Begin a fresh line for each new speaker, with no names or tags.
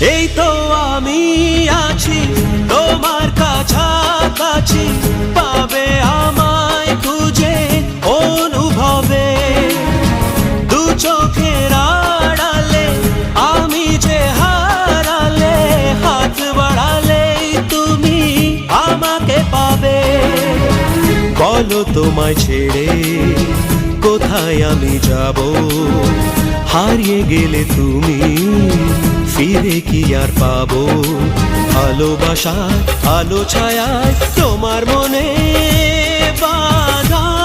এই তো আমি আছি তোমার কাছাকাছি, পাবে আমায় খুঁজে অনুভবে। দু চোখের আড়ালে আমি যে হারালে, হাত বাড়ালেই তুমি আমাকে পাবে। বলো তোমায় ছেড়ে কোথায় আমি যাব, হারিয়ে গেলে তুমি ফিরে কি আর পাবো? ভালোবাসার আলো ছায়ায় তোমার মনে বাঁধা